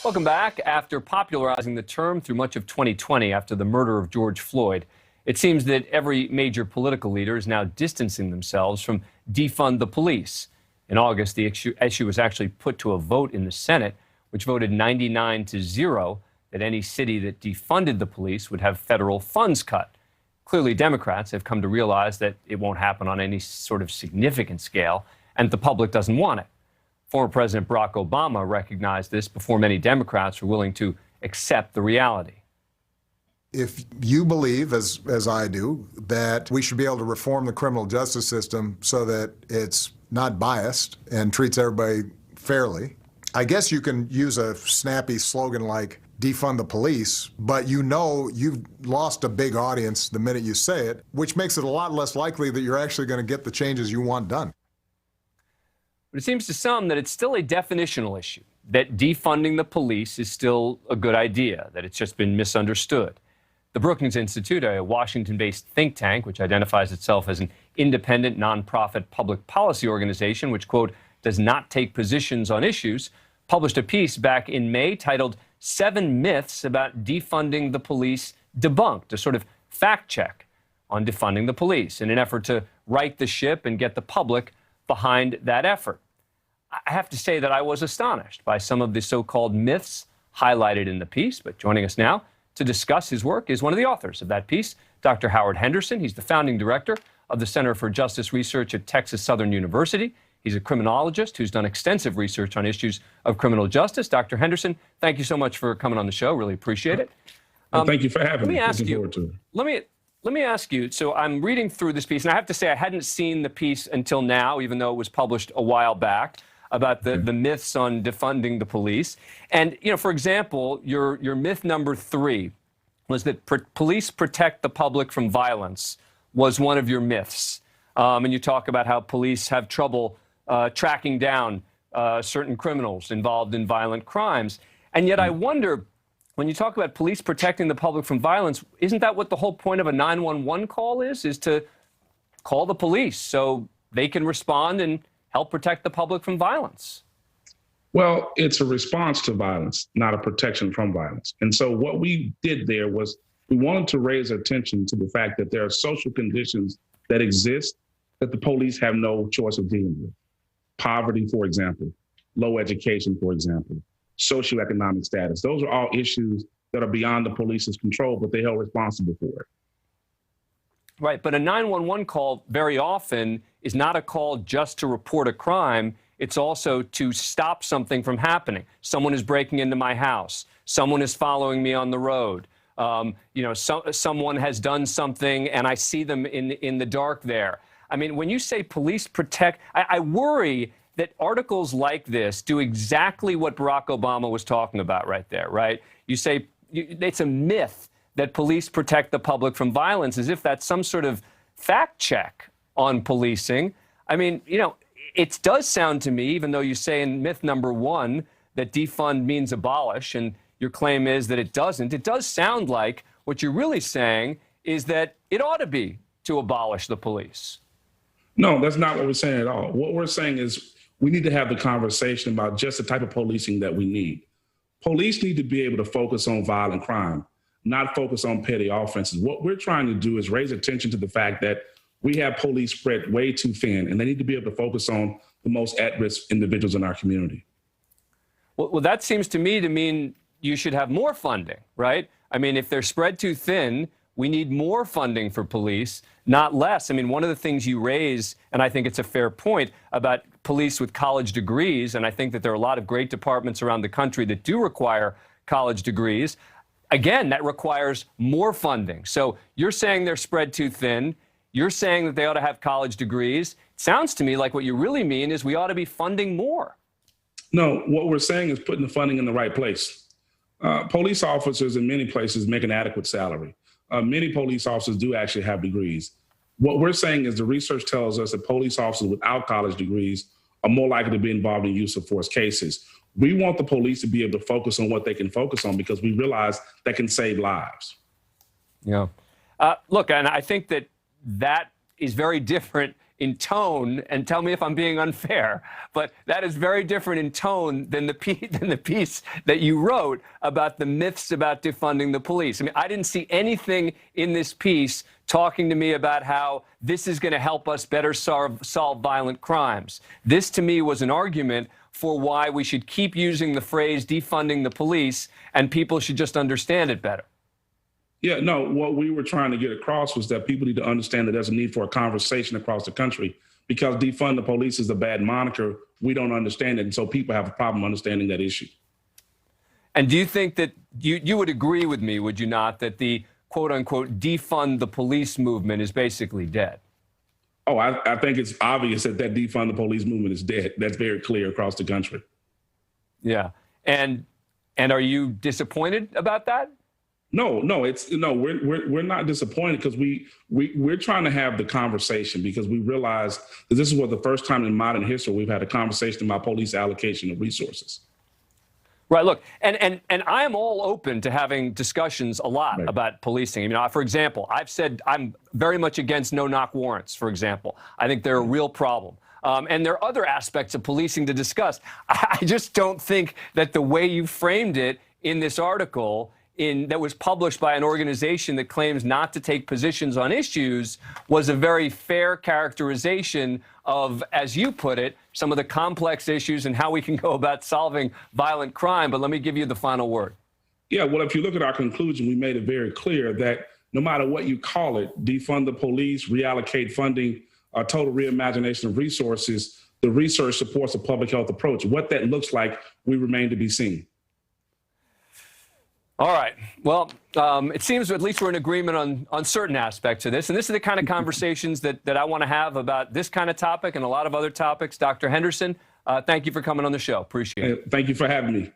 Welcome back. After popularizing the term through much of 2020 after the murder of George Floyd, it seems that every major political leader is now distancing themselves from defund the police. In August, the issue was actually put to a vote in the Senate, which voted 99-0 that any city that defunded the police would have federal funds cut. Clearly, Democrats have come to realize that it won't happen on any sort of significant scale, and the public doesn't want it. Former President Barack Obama recognized this before many Democrats were willing to accept the reality. If you believe, as I do, that we should be able to reform the criminal justice system so that it's not biased and treats everybody fairly, I guess you can use a snappy slogan like defund the police, but you know you've lost a big audience the minute you say it, which makes it a lot less likely that you're actually going to get the changes you want done. But it seems to some that it's still a definitional issue, that defunding the police is still a good idea, that it's just been misunderstood. The Brookings Institute, a Washington-based think tank, which identifies itself as an independent, nonprofit public policy organization, which, quote, does not take positions on issues, published a piece back in May titled 7 Myths About Defunding the Police Debunked, a sort of fact check on defunding the police in an effort to right the ship and get the public behind that effort. I have to say that I was astonished by some of the so-called myths highlighted in the piece, but joining us now to discuss his work is one of the authors of that piece, Dr. Howard Henderson. He's the founding director of the Center for Justice Research at Texas Southern University. He's a criminologist who's done extensive research on issues of criminal justice. Dr. Henderson, thank you so much for coming on the show. Really appreciate it. Well, thank you for having me. Let me ask you, so I'm reading through this piece, and I have to say I hadn't seen the piece until now, even though it was published a while back, about the myths on defunding the police. And, you know, for example, your myth number 3 was that police protect the public from violence was one of your myths. And you talk about how police have trouble tracking down certain criminals involved in violent crimes. And yet I wonder, when you talk about police protecting the public from violence, isn't that what the whole point of a 911 call is to call the police so they can respond and help protect the public from violence? Well, it's a response to violence, not a protection from violence. And so what we did there was we wanted to raise attention to the fact that there are social conditions that exist that the police have no choice of dealing with. Poverty, for example, low education, for example, socioeconomic status. Those are all issues that are beyond the police's control, but they're held responsible for it. Right, but a 911 call very often is not a call just to report a crime. It's also to stop something from happening. Someone is breaking into my house. Someone is following me on the road. Someone has done something and I see them in the dark there. I mean, when you say police protect, I worry that articles like this do exactly what Barack Obama was talking about right there, right? You say it's a myth that police protect the public from violence, as if that's some sort of fact check on policing. I mean, you know, it does sound to me, even though you say in myth number 1 that defund means abolish, and your claim is that it doesn't, it does sound like what you're really saying is that it ought to be to abolish the police. No, that's not what we're saying at all. What we're saying is we need to have the conversation about just the type of policing that we need. Police need to be able to focus on violent crime, not focus on petty offenses. What we're trying to do is raise attention to the fact that we have police spread way too thin, and they need to be able to focus on the most at-risk individuals in our community. Well, that seems to me to mean you should have more funding, right? I mean, if they're spread too thin, we need more funding for police, not less. I mean, one of the things you raise, and I think it's a fair point, about police with college degrees, and I think that there are a lot of great departments around the country that do require college degrees. Again, that requires more funding. So you're saying they're spread too thin. You're saying that they ought to have college degrees. It sounds to me like what you really mean is we ought to be funding more. No, what we're saying is putting the funding in the right place. Police officers in many places make an adequate salary. Many police officers do actually have degrees. What we're saying is the research tells us that police officers without college degrees are more likely to be involved in use of force cases. We want the police to be able to focus on what they can focus on because we realize that can save lives. Yeah. Look, and I think that is very different in tone, and tell me if I'm being unfair, but that is very different in tone than the piece that you wrote about the myths about defunding the police. I mean, I didn't see anything in this piece talking to me about how this is going to help us better solve violent crimes. This, to me, was an argument for why we should keep using the phrase defunding the police, and people should just understand it better. Yeah, no, what we were trying to get across was that people need to understand that there's a need for a conversation across the country, because defund the police is a bad moniker. We don't understand it, and so people have a problem understanding that issue. And do you think that you would agree with me, would you not, that the quote-unquote defund the police movement is basically dead? Oh, I think it's obvious that defund the police movement is dead. That's very clear across the country. Yeah. And are you disappointed about that? No, we're not disappointed, because we're trying to have the conversation, because we realize that this is the first time in modern history we've had a conversation about police allocation of resources. Right. Look, and I am all open to having discussions a lot about policing. I mean, for example, I've said I'm very much against no-knock warrants, for example. I think they're a real problem. And there are other aspects of policing to discuss. I just don't think that the way you framed it in this article that was published by an organization that claims not to take positions on issues was a very fair characterization of, as you put it, some of the complex issues and how we can go about solving violent crime. But let me give you the final word. Yeah, well, if you look at our conclusion, we made it very clear that no matter what you call it, defund the police, reallocate funding, total reimagination of resources, the research supports a public health approach. What that looks like, we remain to be seen. All right. Well, it seems at least we're in agreement on certain aspects of this. And this is the kind of conversations that I want to have about this kind of topic and a lot of other topics. Dr. Henderson, thank you for coming on the show. Appreciate it. Thank you for having me.